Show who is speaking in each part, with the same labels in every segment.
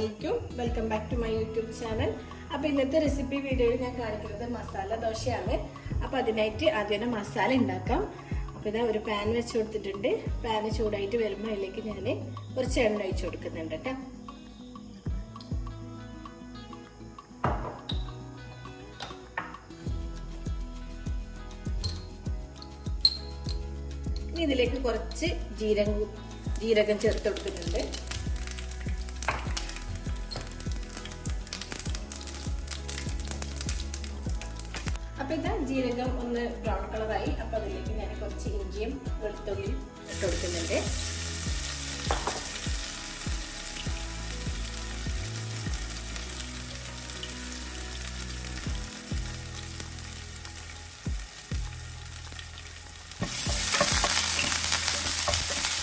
Speaker 1: അസ്സലാമലൈക്കും. Welcome back to my YouTube channel. അപ്പോൾ ഇന്നത്തെ റെസിപ്പി വീഡിയോയിൽ ഞാൻ കാണിക്കുന്നത് മസാല ദോശയാണ്. അപ്പോൾ അതിനായിട്ട് ആദ്യം മസാല ഉണ്ടാക്കാം. അപ്പോൾ ഇതാ ഒരു പാൻ വെച്ച് കൊടുത്തിട്ടുണ്ട്. പാന് ചൂടായിട്ട് വരുമ്പോൾ അതിലേക്ക് ഞാൻ കുറച്ച് എണ്ണ ഒഴിച്ച് കൊടുക്കുന്നുണ്ട് കേട്ടോ. ഇനി ഇതിലേക്ക് കുറച്ച് ജീരകം ചേർത്ത് കൊടുക്കുന്നുണ്ട്. അപ്പൊ ഇതാ ജീരകം ഒന്ന് ബ്രൗൺ കളറായി. അപ്പൊ അതിലേക്ക് ഞാൻ കുറച്ച് ഇഞ്ചിയും വെളുത്തുള്ളിയും ഇട്ട് കൊടുക്കുന്നുണ്ട്.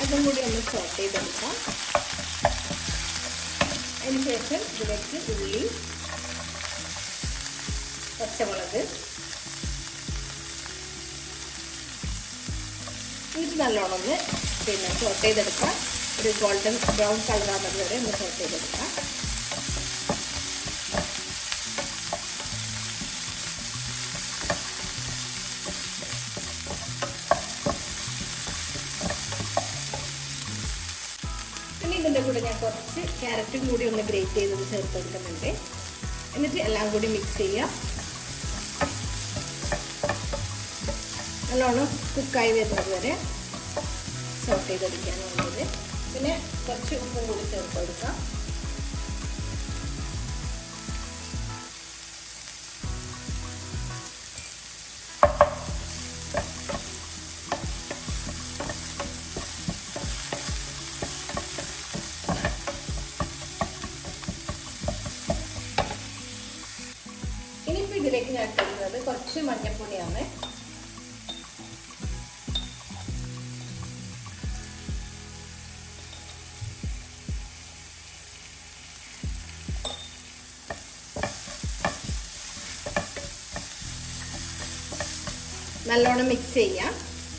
Speaker 1: അതും കൂടി ഒന്ന് സോട്ട് ചെയ്തെടുക്കാം. അതിനുശേഷം ഇതിലേക്ക് ഉള്ളി, പച്ചമുളക് ഇത് നല്ലോണം ഒന്ന് സോട്ട് ചെയ്തെടുക്കാം. ഒരു ഗോൾഡൻ ബ്രൗൺ കളറാകുന്നത് വരെ ഒന്ന് സോട്ട് ചെയ്തെടുക്കാം. പിന്നെ ഇതിൻ്റെ കൂടെ ഞാൻ കുറച്ച് ക്യാരറ്റും കൂടി ഒന്ന് ഗ്രേറ്റ് ചെയ്തത് ചേർത്ത് കൊടുക്കുന്നുണ്ട്. എന്നിട്ട് എല്ലാം കൂടി മിക്സ് ചെയ്യാം. നല്ലോണം കുക്കായി വരുന്നത് വരെ സോട്ട് ചെയ്തെടുക്കാനുള്ളത്. പിന്നെ കുറച്ച് ഉപ്പും കൂടി ചേർത്ത് കൊടുക്കാം. ഇനിയിപ്പോൾ ഇതിലേക്ക് ഞാൻ ഇടുന്നത് കുറച്ച് മഞ്ഞൾപ്പൊടിയാണ്. നല്ലോണം മിക്സ് ചെയ്യാം.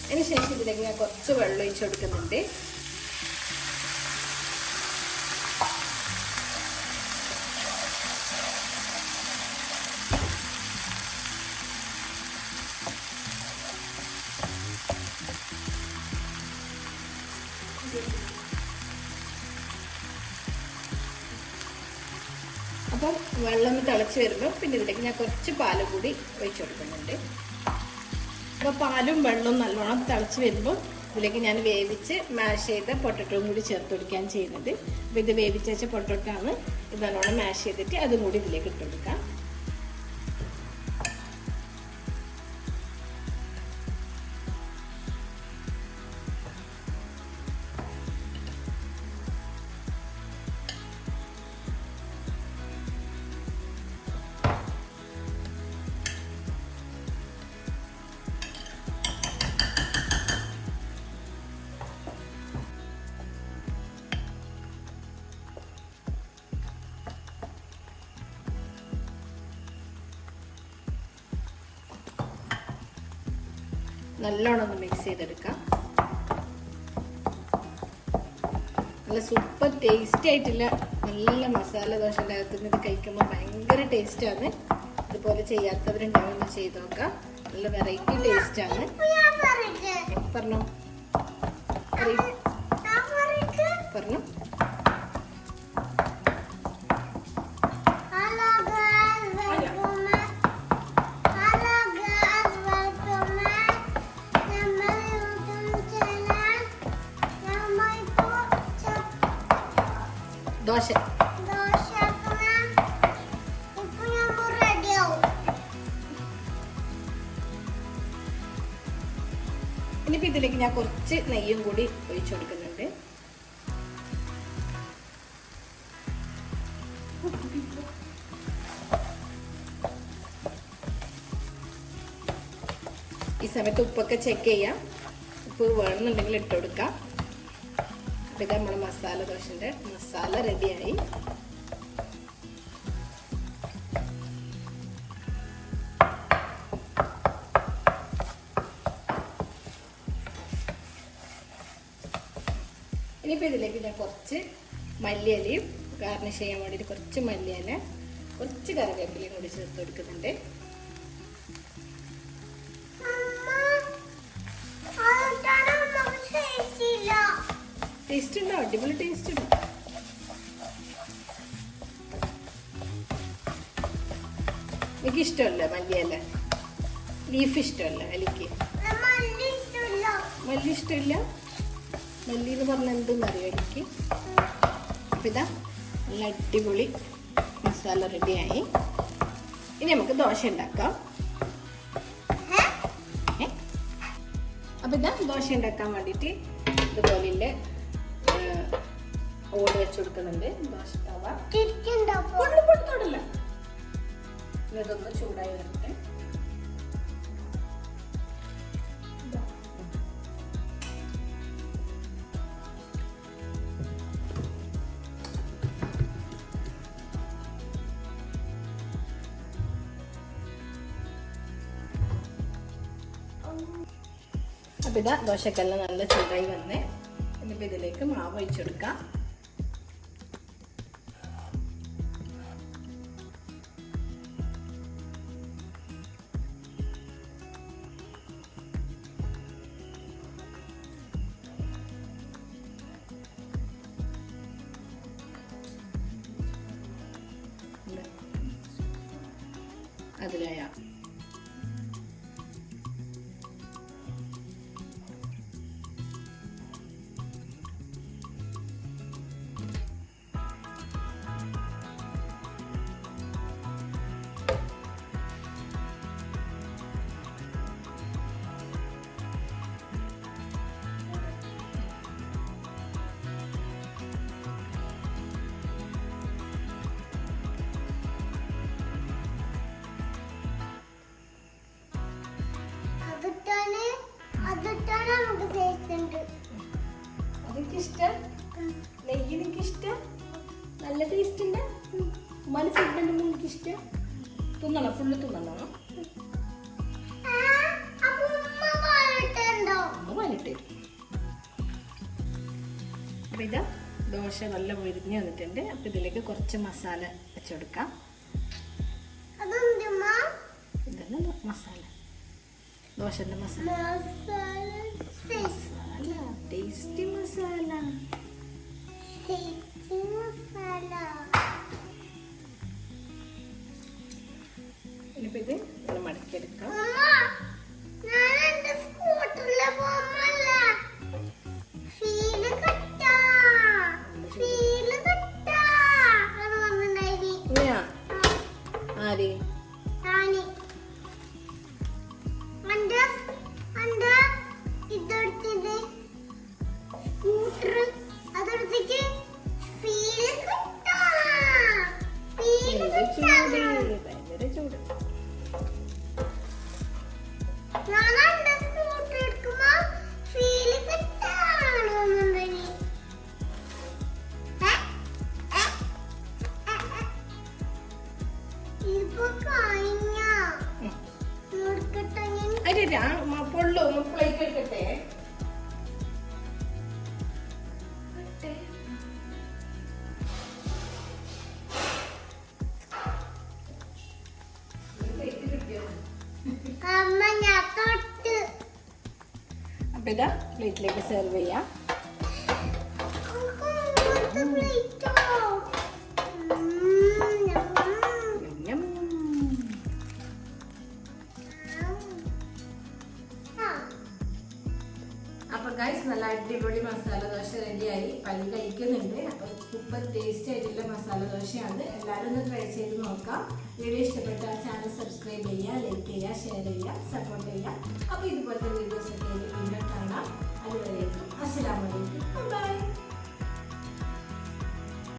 Speaker 1: അതിനുശേഷം ഇതിലേക്ക് ഞാൻ കുറച്ച് വെള്ളം ഒഴിച്ച് കൊടുക്കുന്നുണ്ട്. അപ്പം വെള്ളം ഒന്ന് തിളച്ച് വരുമ്പോൾ പിന്നെ ഇതിലേക്ക് ഞാൻ കുറച്ച് പാലും കൂടി ഒഴിച്ച് കൊടുക്കുന്നുണ്ട്. അപ്പോൾ പാലും വെള്ളവും നല്ലോണം തിളച്ച് വരുമ്പോൾ ഇതിലേക്ക് ഞാൻ വേവിച്ച് മാഷ് ചെയ്ത പൊട്ടറ്റോയും കൂടി ചേർത്ത് കൊടുക്കുകയാണ് ചെയ്യുന്നത്. അപ്പോൾ ഇത് വേവിച്ച് വെച്ച പൊട്ടറ്റോ ആണ്. ഇത് നല്ലോണം മാഷ് ചെയ്തിട്ട് അതും കൂടി ഇതിലേക്ക് ഇട്ട് കൊടുക്കാം. നല്ലോണം ഒന്ന് മിക്സ് ചെയ്തെടുക്കാം. നല്ല സൂപ്പർ ടേസ്റ്റി ആയിട്ടുള്ള നല്ല മസാല ദോശൻ്റെ അകത്തുനിന്ന് ഇത് കഴിക്കുമ്പോൾ ഭയങ്കര ടേസ്റ്റാണ്. ഇതുപോലെ ചെയ്യാത്തവരുണ്ടെങ്കിൽ ഒന്ന് ചെയ്ത് നോക്കാം. നല്ല വെറൈറ്റി ടേസ്റ്റാണ്. പറഞ്ഞോ പറഞ്ഞോ. ദോശ ഇനിയിപ്പോൾ ഇതിലേക്ക് ഞാൻ കുറച്ച് നെയ്യും കൂടി ഒഴിച്ചു കൊടുക്കുന്നുണ്ട്. ഈ സമയത്ത് ഉപ്പൊക്കെ ചെക്ക് ചെയ്യാം. ഉപ്പ് വേണമെന്നുണ്ടെങ്കിൽ ഇട്ട് കൊടുക്കാം. ഇത് നമ്മുടെ മസാല ദോശൻ്റെ മസാല റെഡിയായി. ഇനിയിപ്പോൾ ഇതിലേക്ക് ഞാൻ കുറച്ച് മല്ലിയിലയും ഗാർണിഷ് ചെയ്യാൻ വേണ്ടിയിട്ട് കുറച്ച് മല്ലിയില, കുറച്ച് കറിവേപ്പിലയും കൂടി ചേർത്ത് കൊടുക്കുന്നുണ്ട്. ടേസ്റ്റ് ഉണ്ടോ? അടിപൊളി ടേസ്റ്റ് ഉണ്ട്. എനിക്ക് ഇഷ്ടമല്ല മല്ലിയില, ലീഫ് ഇഷ്ടമല്ല. എനിക്ക് മല്ലി ഇഷ്ടമില്ല. മല്ലി എന്ന് പറഞ്ഞാൽ എന്തെന്നറിയോ എനിക്ക്. അപ്പം ഇതാ നല്ല അടിപൊളി മസാല റെഡിയായി. ഇനി നമുക്ക് ദോശ ഉണ്ടാക്കാം. അപ്പം ഇതാ ദോശ ഉണ്ടാക്കാൻ വേണ്ടിയിട്ട് ഇതുപോലെ ഓട് വെച്ച് കൊടുക്കുന്നുണ്ട്. ദോശ തവ തൊടില്ല. ഇതൊന്ന് ചൂടായി വരട്ടെ. അപ്പം ഇതാ ദോശക്കെല്ലാം നല്ല ചൂടായി വന്നേ. ഇനിയിപ്പോൾ ഇതിലേക്ക് മാവ് ഒഴിച്ചെടുക്കാം. അതിലായ നെയ്യ് എനിക്ക് ഇഷ്ടം. നല്ല ടേസ്റ്റ് ഉണ്ട്. ഉമ്മാൻ്റെ ഫുഡിൻ്റെ എനിക്ക് ഇഷ്ടം. തിന്നണം, ഫുള്ള് തിന്നണം. അപ്പം ഇതാ ദോശ നല്ല പൊരിഞ്ഞ് വന്നിട്ടുണ്ട്. അപ്പം ഇതിലേക്ക് കുറച്ച് മസാല വെച്ചുകൊടുക്കാം. ഇതന്നെ മസാല, ദോശൻ്റെ മസാല. ടേസ്റ്റി മസാല. ഇനിയിപ്പോൾ ഇത് നമ്മൾ മടക്കിയെടുക്കാം. ആര് ഭയങ്കര ചൂട്. പൊള്ളു പ്ലേറ്റ് എടുക്കട്ടെ. അപ്പൊ ഇതാ പ്ലേറ്റിലേക്ക് സെർവ് ചെയ്യാം. അപ്പൊ ഗൈസ് നല്ല അടിപൊളി മസാല ദോശ റെഡിയായി. പല്ല് കഴിക്കുന്നുണ്ട്. അപ്പൊ സൂപ്പർ ടേസ്റ്റ് ആയിട്ടുള്ള മസാല ദോശയാണ്. എല്ലാവരും ഒന്ന് ട്രൈ ചെയ്ത് നോക്കാം. വീഡിയോ ഇഷ്ടപ്പെട്ടാൽ ചാനൽ സബ്സ്ക്രൈബ് ചെയ്യുക, ലൈക്ക് ചെയ്യുക, ഷെയർ ചെയ്യുക, സപ്പോർട്ട് ചെയ്യുക. അപ്പോൾ ഇതുപോലത്തെ വീഡിയോസ് ഒക്കെ പിന്നെ കാണാം. അതുവരേക്കും അസ്സലാമു അലൈക്കും. ബൈ.